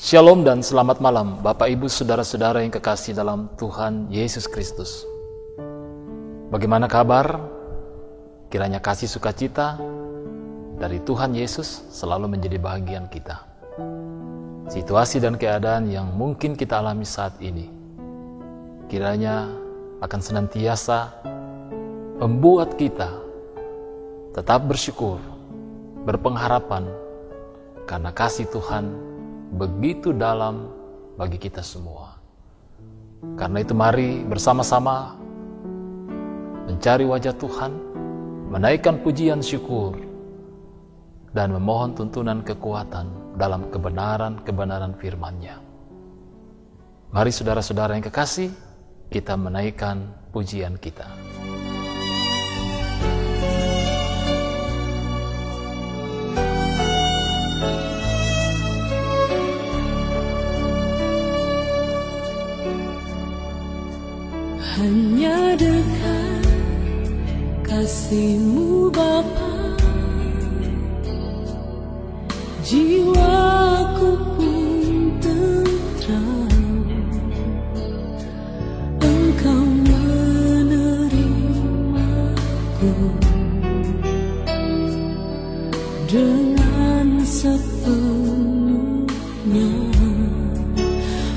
Shalom dan selamat malam Bapak Ibu Saudara-saudara yang kekasih dalam Tuhan Yesus Kristus. Bagaimana kabar? Kiranya kasih sukacita dari Tuhan Yesus selalu menjadi bahagian kita. Situasi dan keadaan yang mungkin kita alami saat ini, kiranya akan senantiasa membuat kita tetap bersyukur, berpengharapan, karena kasih Tuhan begitu dalam bagi kita semua. Karena itu mari bersama-sama mencari wajah Tuhan, menaikkan pujian syukur, dan memohon tuntunan kekuatan dalam kebenaran-kebenaran firman-Nya. Mari saudara-saudara yang kekasih, kita menaikkan pujian kita. Hanya dekat kasih-Mu Bapa, jiwaku pun tentram. Engkau menerimaku dengan sepenuhnya,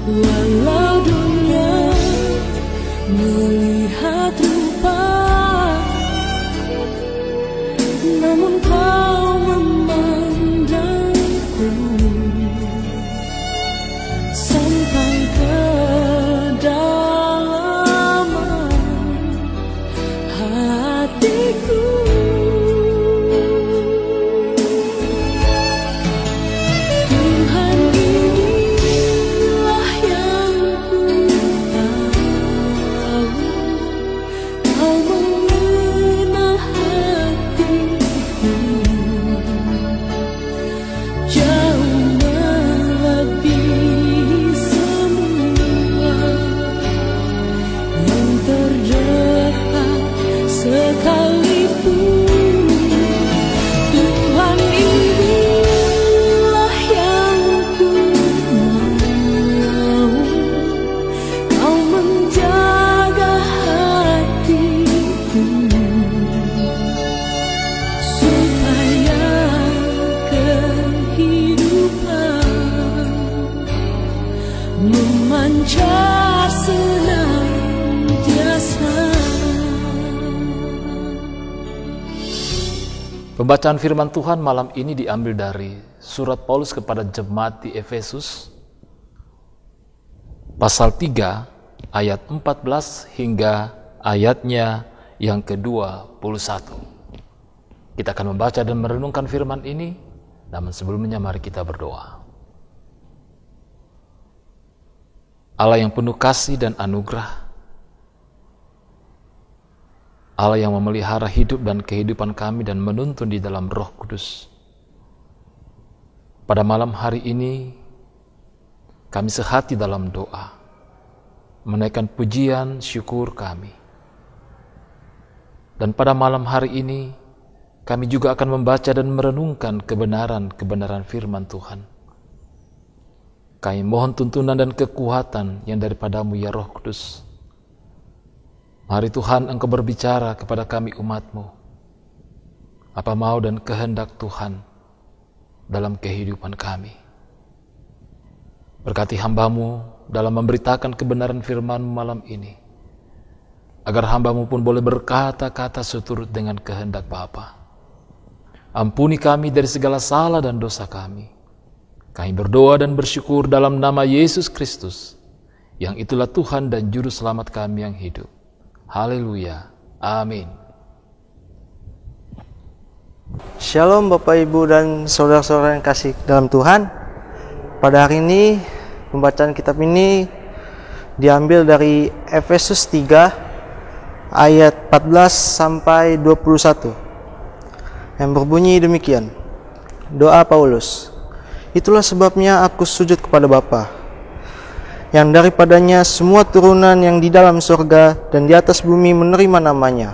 walau dunia melihat rupa, namun Kau memandangku sampai ke dalaman hatiku. Tuhan, inilah yang ku Kau mengenal hatiku jauh melebihi semua yang terdekat sekalipun. Tuhan, inilah yang ku mau, Kau menjaga hatiku supaya kehidupan memancar senantiasa. Pembacaan firman Tuhan malam ini diambil dari surat Paulus kepada jemaat di Efesus, pasal 3 ayat 14 hingga ayatnya yang ke-21. Kita akan membaca dan merenungkan firman ini, namun sebelumnya mari kita berdoa. Allah yang penuh kasih dan anugerah, Allah yang memelihara hidup dan kehidupan kami dan menuntun di dalam Roh Kudus. Pada malam hari ini, kami sehati dalam doa, menaikkan pujian syukur kami. Dan pada malam hari ini, kami juga akan membaca dan merenungkan kebenaran-kebenaran firman Tuhan. Kami mohon tuntunan dan kekuatan yang daripada-Mu ya Roh Kudus. Mari Tuhan, Engkau berbicara kepada kami umat-Mu. Apa mau dan kehendak Tuhan dalam kehidupan kami. Berkati hamba-Mu dalam memberitakan kebenaran firman-Mu malam ini, agar hamba-Mu pun boleh berkata-kata seturut dengan kehendak Bapa. Ampuni kami dari segala salah dan dosa kami. Kami berdoa dan bersyukur dalam nama Yesus Kristus, yang itulah Tuhan dan Juru Selamat kami yang hidup. Haleluya. Amin. Shalom Bapak Ibu dan saudara-saudara yang kasih dalam Tuhan. Pada hari ini pembacaan kitab ini diambil dari Efesus 3 ayat 14 sampai 21 yang berbunyi demikian. Doa Paulus. Itulah sebabnya aku sujud kepada Bapa, yang daripadanya semua turunan yang di dalam surga dan di atas bumi menerima namanya.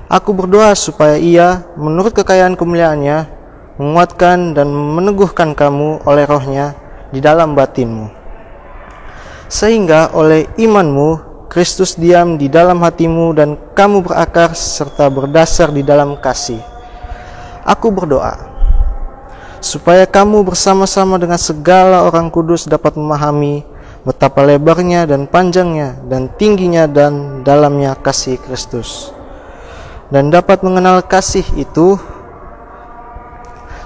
Aku berdoa supaya Ia, menurut kekayaan kemuliaan-Nya, menguatkan dan meneguhkan kamu oleh Roh-Nya di dalam batinmu. Sehingga oleh imanmu Kristus diam di dalam hatimu dan kamu berakar serta berdasar di dalam kasih. Aku berdoa supaya kamu bersama-sama dengan segala orang kudus dapat memahami betapa lebarnya dan panjangnya dan tingginya dan dalamnya kasih Kristus, dan dapat mengenal kasih itu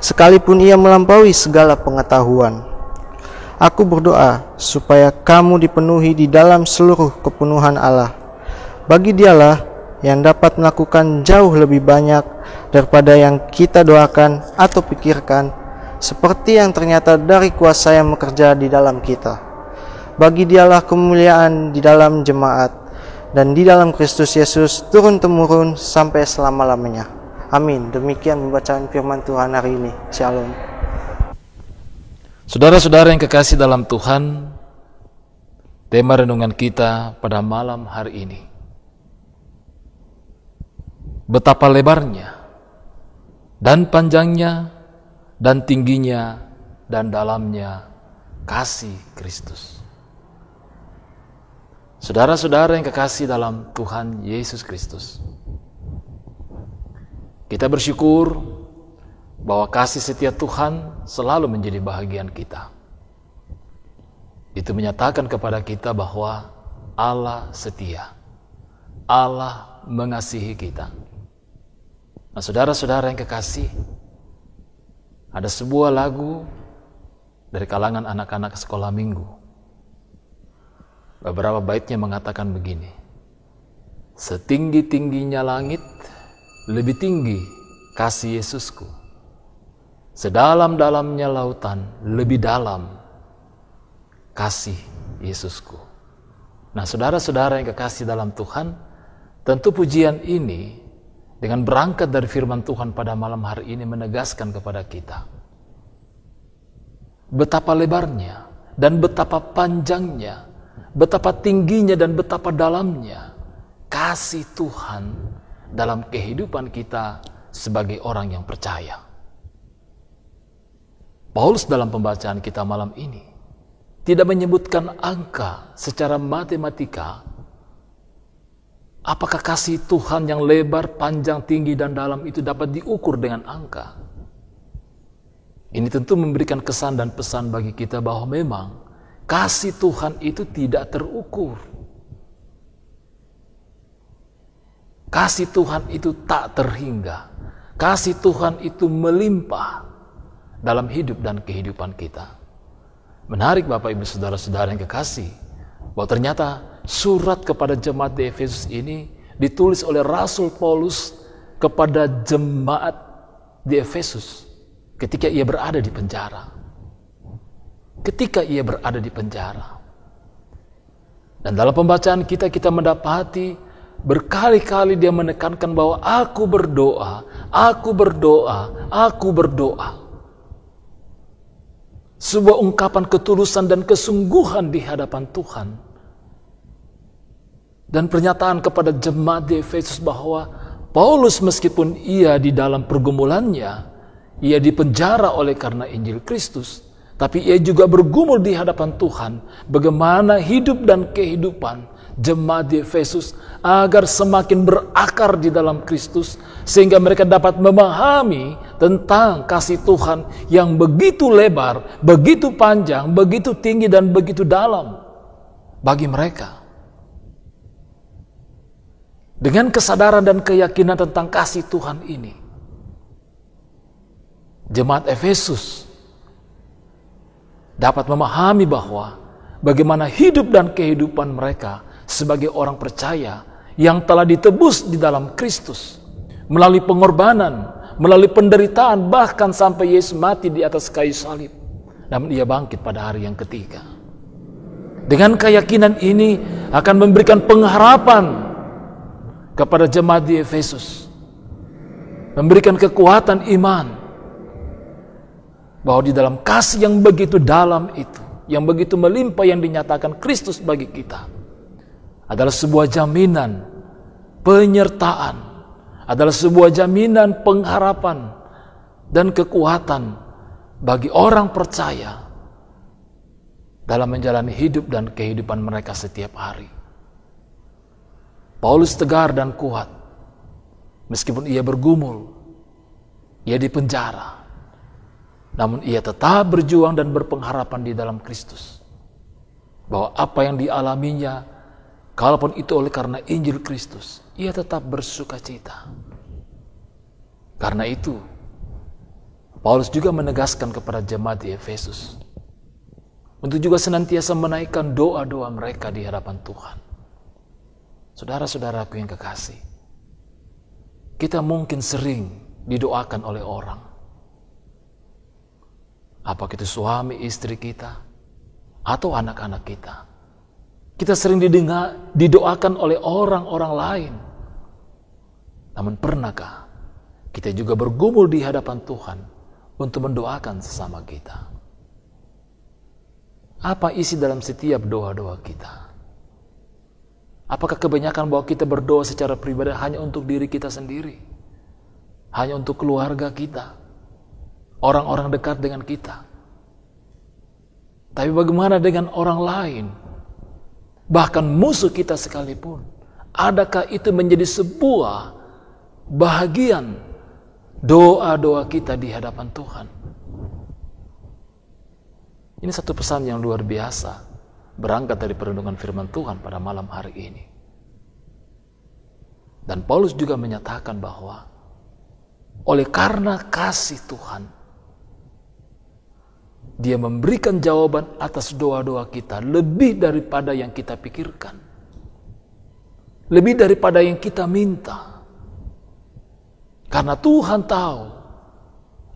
sekalipun ia melampaui segala pengetahuan. Aku berdoa supaya kamu dipenuhi di dalam seluruh kepenuhan Allah. Bagi Dialah yang dapat melakukan jauh lebih banyak daripada yang kita doakan atau pikirkan, seperti yang ternyata dari kuasa yang bekerja di dalam kita. Bagi Dialah kemuliaan di dalam jemaat dan di dalam Kristus Yesus turun-temurun sampai selama-lamanya. Amin. Demikian pembacaan firman Tuhan hari ini. Shalom. Saudara-saudara yang kekasih dalam Tuhan, tema renungan kita pada malam hari ini, betapa lebarnya dan panjangnya dan tingginya dan dalamnya kasih Kristus. Saudara-saudara yang kekasih dalam Tuhan Yesus Kristus, kita bersyukur bahwa kasih setia Tuhan selalu menjadi bahagian kita. Itu menyatakan kepada kita bahwa Allah setia, Allah mengasihi kita. Nah, saudara-saudara yang kekasih, ada sebuah lagu dari kalangan anak-anak sekolah minggu. Beberapa baitnya mengatakan begini: setinggi-tingginya langit, lebih tinggi kasih Yesusku. Sedalam-dalamnya lautan, lebih dalam kasih Yesusku. Nah, saudara-saudara yang kekasih dalam Tuhan, tentu pujian ini dengan berangkat dari firman Tuhan pada malam hari ini menegaskan kepada kita betapa lebarnya dan betapa panjangnya, betapa tingginya dan betapa dalamnya kasih Tuhan dalam kehidupan kita sebagai orang yang percaya. Paulus dalam pembacaan kita malam ini tidak menyebutkan angka secara matematika. Apakah kasih Tuhan yang lebar, panjang, tinggi, dan dalam itu dapat diukur dengan angka? Ini tentu memberikan kesan dan pesan bagi kita bahwa memang kasih Tuhan itu tidak terukur. Kasih Tuhan itu tak terhingga. Kasih Tuhan itu melimpah dalam hidup dan kehidupan kita. Menarik Bapak Ibu Saudara-saudara yang kekasih, bahwa ternyata surat kepada jemaat di Efesus ini ditulis oleh Rasul Paulus kepada jemaat di Efesus ketika ia berada di penjara. Ketika ia berada di penjara. Dan dalam pembacaan kita mendapati berkali-kali dia menekankan bahwa aku berdoa, aku berdoa, aku berdoa. Sebuah ungkapan ketulusan dan kesungguhan di hadapan Tuhan. Dan pernyataan kepada jemaat di Efesus bahwa Paulus meskipun ia di dalam pergumulannya, ia dipenjara oleh karena Injil Kristus, tapi ia juga bergumul di hadapan Tuhan bagaimana hidup dan kehidupan jemaat di Efesus agar semakin berakar di dalam Kristus, sehingga mereka dapat memahami tentang kasih Tuhan yang begitu lebar, begitu panjang, begitu tinggi, dan begitu dalam bagi mereka. Dengan kesadaran dan keyakinan tentang kasih Tuhan ini, jemaat Efesus dapat memahami bahwa bagaimana hidup dan kehidupan mereka sebagai orang percaya yang telah ditebus di dalam Kristus melalui pengorbanan, melalui penderitaan, bahkan sampai Yesus mati di atas kayu salib, namun ia bangkit pada hari yang ketiga. Dengan keyakinan ini akan memberikan pengharapan kepada jemaat di Efesus, memberikan kekuatan iman bahwa di dalam kasih yang begitu dalam itu, yang begitu melimpah yang dinyatakan Kristus bagi kita, adalah sebuah jaminan penyertaan, adalah sebuah jaminan pengharapan dan kekuatan bagi orang percaya dalam menjalani hidup dan kehidupan mereka setiap hari. Paulus tegar dan kuat, meskipun ia bergumul, ia dipenjara, namun ia tetap berjuang dan berpengharapan di dalam Kristus, bahwa apa yang dialaminya, kalaupun itu oleh karena Injil Kristus, ia tetap bersuka cita. Karena itu, Paulus juga menegaskan kepada jemaat di Efesus untuk juga senantiasa menaikkan doa-doa mereka di hadapan Tuhan. Saudara-saudaraku yang kekasih, kita mungkin sering didoakan oleh orang. Apakah itu suami istri kita atau anak-anak kita. Kita sering didoakan oleh orang-orang lain. Namun pernahkah kita juga bergumul di hadapan Tuhan untuk mendoakan sesama kita? Apa isi dalam setiap doa-doa kita? Apakah kebanyakan bahwa kita berdoa secara pribadi hanya untuk diri kita sendiri? Hanya untuk keluarga kita? Orang-orang dekat dengan kita? Tapi bagaimana dengan orang lain? Bahkan musuh kita sekalipun. Adakah itu menjadi sebuah bahagian doa-doa kita di hadapan Tuhan? Ini satu pesan yang luar biasa berangkat dari perenungan firman Tuhan pada malam hari ini. Dan Paulus juga menyatakan bahwa oleh karena kasih Tuhan, Dia memberikan jawaban atas doa-doa kita lebih daripada yang kita pikirkan, lebih daripada yang kita minta. Karena Tuhan tahu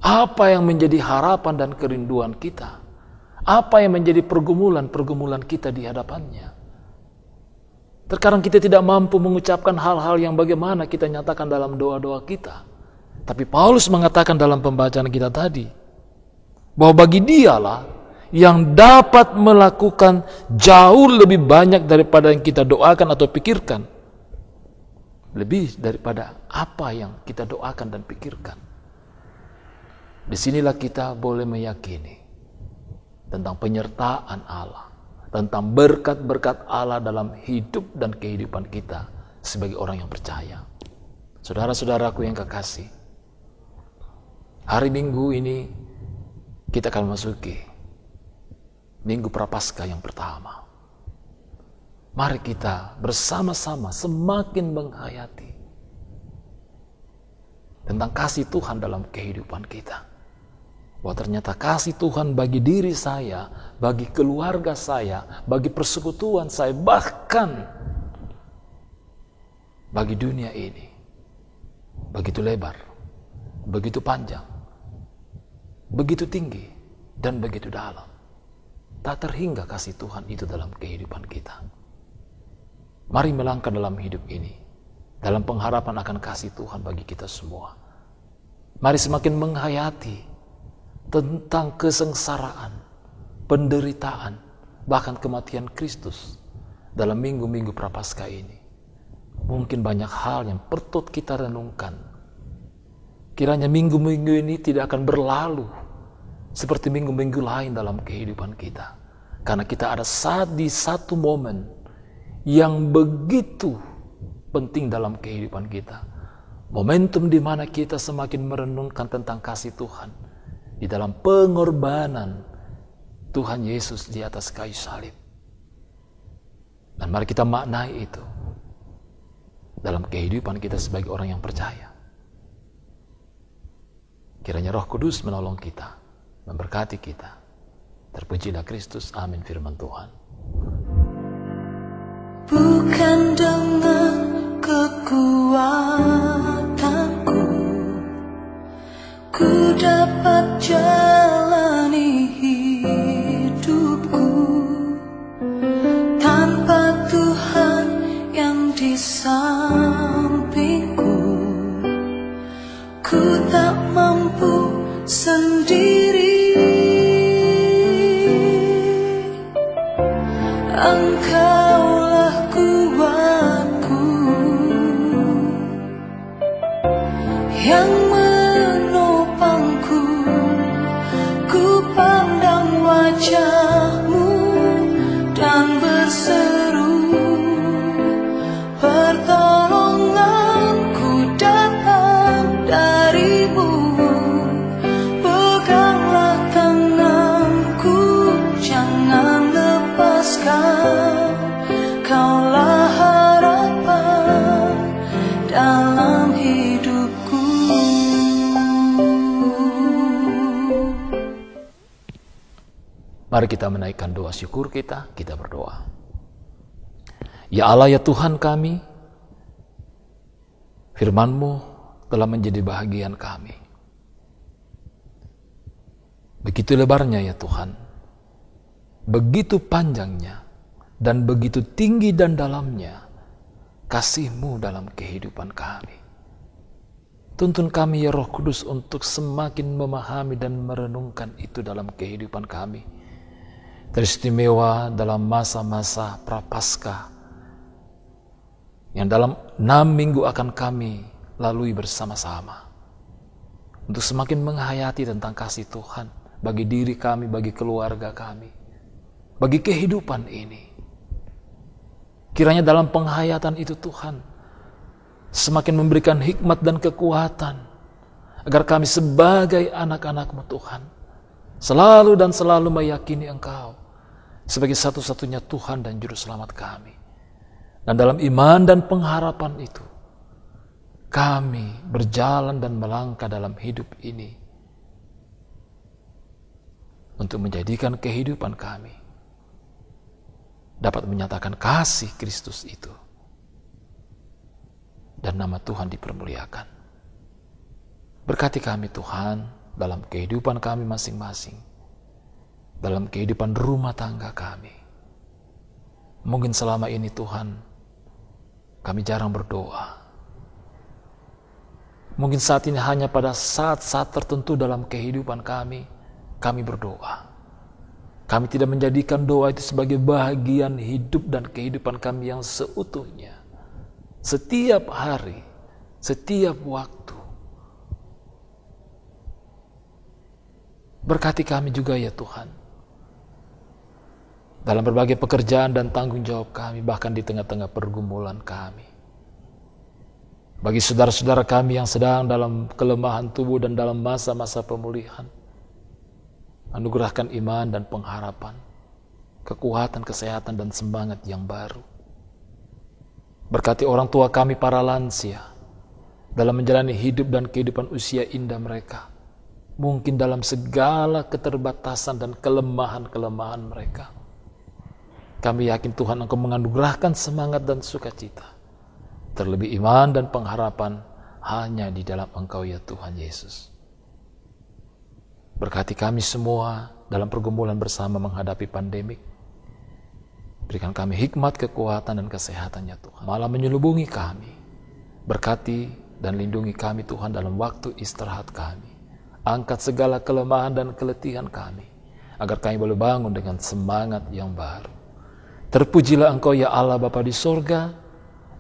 apa yang menjadi harapan dan kerinduan kita, apa yang menjadi pergumulan-pergumulan kita di hadapannya. Terkadang kita tidak mampu mengucapkan hal-hal yang bagaimana kita nyatakan dalam doa-doa kita. Tapi Paulus mengatakan dalam pembacaan kita tadi, bahwa bagi Dialah yang dapat melakukan jauh lebih banyak daripada yang kita doakan atau pikirkan. Lebih daripada apa yang kita doakan dan pikirkan. Disinilah kita boleh meyakini tentang penyertaan Allah, tentang berkat-berkat Allah dalam hidup dan kehidupan kita sebagai orang yang percaya. Saudara-saudaraku yang kekasih, hari Minggu ini kita akan masuki Minggu Prapaskah yang pertama. Mari kita bersama-sama semakin menghayati tentang kasih Tuhan dalam kehidupan kita. Bahwa ternyata kasih Tuhan bagi diri saya, bagi keluarga saya, bagi persekutuan saya, bahkan bagi dunia ini, begitu lebar, begitu panjang, begitu tinggi, dan begitu dalam. Tak terhingga kasih Tuhan itu dalam kehidupan kita. Mari melangkah dalam hidup ini, dalam pengharapan akan kasih Tuhan bagi kita semua. Mari semakin menghayati tentang kesengsaraan, penderitaan, bahkan kematian Kristus dalam minggu-minggu Prapaskah ini. Mungkin banyak hal yang perlu kita renungkan. Kiranya minggu-minggu ini tidak akan berlalu seperti minggu-minggu lain dalam kehidupan kita. Karena kita ada di satu momen yang begitu penting dalam kehidupan kita. Momentum di mana kita semakin merenungkan tentang kasih Tuhan di dalam pengorbanan Tuhan Yesus di atas kayu salib. Dan mari kita maknai itu dalam kehidupan kita sebagai orang yang percaya. Kiranya Roh Kudus menolong kita, memberkati kita. Terpujilah Kristus. Amin. Firman Tuhan. Bukan dengan kekuatanku ku dapat jalani hidupku tanpa Tuhan yang di sampingku. Ku tak mampu sendiri. Engkaulah kuatku yang menopangku. Ku pandang wajah-Mu Mari kita menaikkan doa syukur kita berdoa. Ya Allah, ya Tuhan kami, firman-Mu telah menjadi bahagian kami. Begitu lebarnya ya Tuhan, begitu panjangnya, dan begitu tinggi dan dalamnya kasih-Mu dalam kehidupan kami. Tuntun kami ya Roh Kudus untuk semakin memahami dan merenungkan itu dalam kehidupan kami. Teristimewa dalam masa-masa Prapaskah yang dalam 6 minggu akan kami lalui bersama-sama. Untuk semakin menghayati tentang kasih Tuhan bagi diri kami, bagi keluarga kami, bagi kehidupan ini. Kiranya dalam penghayatan itu Tuhan semakin memberikan hikmat dan kekuatan agar kami sebagai anak-anak-Mu Tuhan selalu dan selalu meyakini Engkau sebagai satu-satunya Tuhan dan Juru Selamat kami. Dan dalam iman dan pengharapan itu, kami berjalan dan melangkah dalam hidup ini untuk menjadikan kehidupan kami dapat menyatakan kasih Kristus itu. Dan nama Tuhan dipermuliakan. Berkati kami Tuhan dalam kehidupan kami masing-masing, dalam kehidupan rumah tangga kami. Mungkin selama ini Tuhan, kami jarang berdoa. Mungkin saat ini hanya pada saat-saat tertentu dalam kehidupan kami berdoa. Kami tidak menjadikan doa itu sebagai bahagian hidup dan kehidupan kami yang seutuhnya. Setiap hari, setiap waktu. Berkati kami juga ya Tuhan, dalam berbagai pekerjaan dan tanggung jawab kami, bahkan di tengah-tengah pergumulan kami. Bagi saudara-saudara kami yang sedang dalam kelemahan tubuh dan dalam masa-masa pemulihan, anugerahkan iman dan pengharapan, kekuatan, kesehatan, dan semangat yang baru. Berkati orang tua kami para lansia dalam menjalani hidup dan kehidupan usia indah mereka. Mungkin dalam segala keterbatasan dan kelemahan-kelemahan mereka. Kami yakin Tuhan Engkau menganugerahkan semangat dan sukacita. Terlebih iman dan pengharapan hanya di dalam Engkau ya Tuhan Yesus. Berkati kami semua dalam pergumulan bersama menghadapi pandemik. Berikan kami hikmat, kekuatan, dan kesehatan ya Tuhan. Malah menyelubungi kami. Berkati dan lindungi kami Tuhan dalam waktu istirahat kami. Angkat segala kelemahan dan keletihan kami, agar kami boleh bangun dengan semangat yang baru. Terpujilah Engkau ya Allah Bapa di sorga.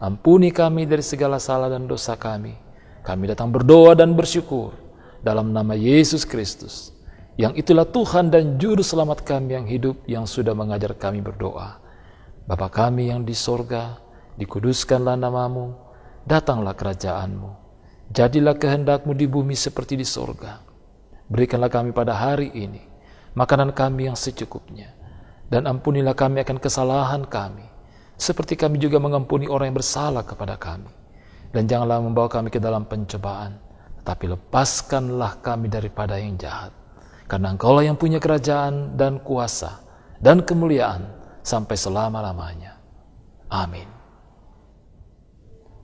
Ampuni kami dari segala salah dan dosa kami. Kami datang berdoa dan bersyukur dalam nama Yesus Kristus, yang itulah Tuhan dan Juru Selamat kami yang hidup, yang sudah mengajar kami berdoa. Bapa kami yang di sorga, dikuduskanlah namamu, datanglah kerajaan-Mu, jadilah kehendak-Mu di bumi seperti di sorga. Berikanlah kami pada hari ini makanan kami yang secukupnya, dan ampunilah kami akan kesalahan kami, seperti kami juga mengampuni orang yang bersalah kepada kami. Dan janganlah membawa kami ke dalam pencobaan, tetapi lepaskanlah kami daripada yang jahat. Karena Engkaulah yang punya kerajaan dan kuasa dan kemuliaan sampai selama-lamanya. Amin.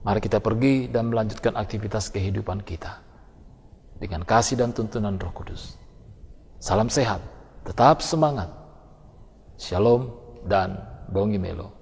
Mari kita pergi dan melanjutkan aktivitas kehidupan kita dengan kasih dan tuntunan Roh Kudus. Salam sehat, tetap semangat. Shalom dan Bongi Melo.